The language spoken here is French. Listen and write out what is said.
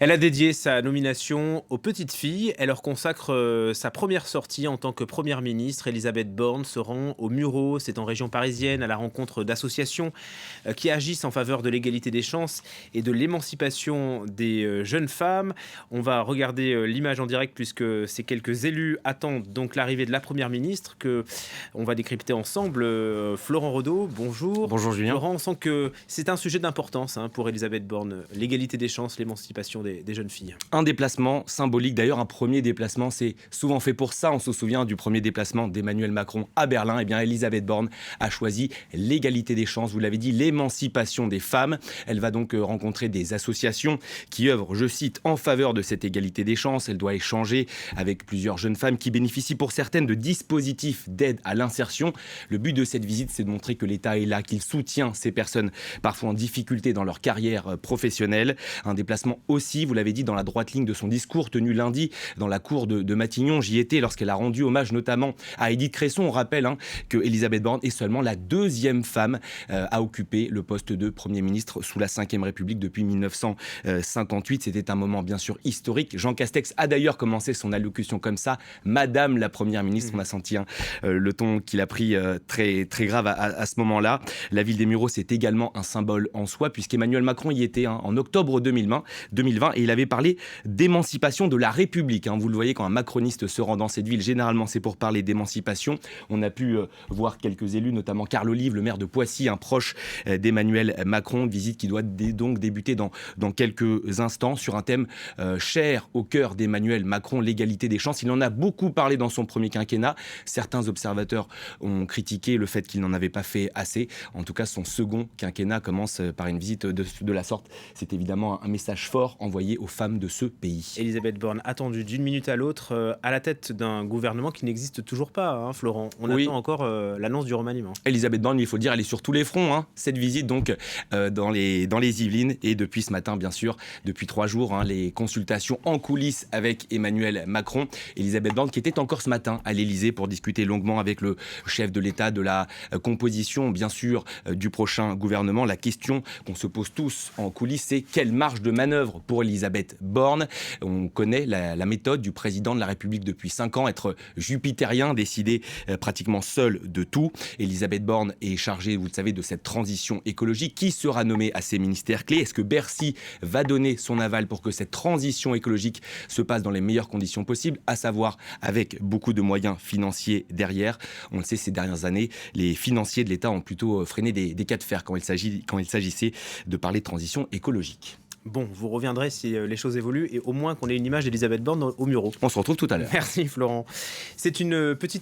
Elle a dédié sa nomination aux petites filles. Elle leur consacre sa première sortie en tant que première ministre. Elisabeth Borne se rend au Mureaux, c'est en région parisienne, à la rencontre d'associations qui agissent en faveur de l'égalité des chances et de l'émancipation des jeunes femmes. On va regarder l'image en direct puisque ces quelques élus attendent donc l'arrivée de la première ministre que on va décrypter ensemble. Florent Renaud, bonjour. Bonjour Julien. Florent, on sent que c'est un sujet d'importance pour Elisabeth Borne, l'égalité des chances, l'émancipation des jeunes filles. Un déplacement symbolique, d'ailleurs un premier déplacement, c'est souvent fait pour ça. On se souvient du premier déplacement d'Emmanuel Macron à Berlin. Eh bien, Elisabeth Borne a choisi l'égalité des chances, vous l'avez dit, l'émancipation des femmes. Elle va donc rencontrer des associations qui œuvrent, je cite, en faveur de cette égalité des chances. Elle doit échanger avec plusieurs jeunes femmes qui bénéficient pour certaines de dispositifs d'aide à l'insertion. Le but de cette visite, c'est de montrer que l'État est là, qu'il soutient ces personnes parfois en difficulté dans leur carrière professionnelle. Un déplacement aussi, vous l'avez dit, dans la droite ligne de son discours tenu lundi dans la cour de Matignon. J'y étais lorsqu'elle a rendu hommage notamment à Édith Cresson. On rappelle que Elisabeth Borne est seulement la deuxième femme à occuper le poste de Premier ministre sous la Ve République depuis 1958. C'était un moment bien sûr historique. Jean Castex a d'ailleurs commencé son allocution comme ça. Madame la Première ministre, on a senti le ton qu'il a pris très, très grave à ce moment-là. La ville des Mureaux, c'est également un symbole en soi puisqu'Emmanuel Macron y était en octobre 2020 et il avait parlé d'émancipation de la République. Vous le voyez, quand un macroniste se rend dans cette ville, généralement c'est pour parler d'émancipation. On a pu voir quelques élus, notamment Carl Olive, le maire de Poissy, un proche d'Emmanuel Macron, visite qui doit donc débuter dans quelques instants sur un thème cher au cœur d'Emmanuel Macron, l'égalité des chances. Il en a beaucoup parlé dans son premier quinquennat. Certains observateurs ont critiqué le fait qu'il n'en avait pas fait assez. En tout cas, son second quinquennat commence par une visite de la sorte. C'est évidemment un message fort envoyé aux femmes de ce pays. Elisabeth Borne, attendue d'une minute à l'autre à la tête d'un gouvernement qui n'existe toujours pas, Florent. On attend encore l'annonce du remaniement. Elisabeth Borne, il faut dire, elle est sur tous les fronts. Cette visite donc dans les Yvelines et depuis ce matin, bien sûr, depuis 3 jours, les consultations en coulisses avec Emmanuel Macron. Elisabeth Borne qui était encore ce matin à l'Élysée pour discuter longuement avec le chef de l'État de la composition, bien sûr, du prochain gouvernement. La question qu'on se pose tous en coulisses, c'est quelle marge de manœuvre pour Elisabeth Borne. On connaît la méthode du président de la République depuis 5 ans, être jupitérien, décider pratiquement seul de tout. Elisabeth Borne est chargée, vous le savez, de cette transition écologique. Qui sera nommé à ces ministères clés? Est-ce que Bercy va donner son aval pour que cette transition écologique se passe dans les meilleures conditions possibles, à savoir avec beaucoup de moyens financiers derrière? On le sait, ces dernières années, les financiers de l'État ont plutôt freiné des cas de fer quand il s'agissait de parler de transition écologique. Bon, vous reviendrez si les choses évoluent et au moins qu'on ait une image d'Elisabeth Borne au Mureaux. On se retrouve tout à l'heure. Merci Florent. C'est une petite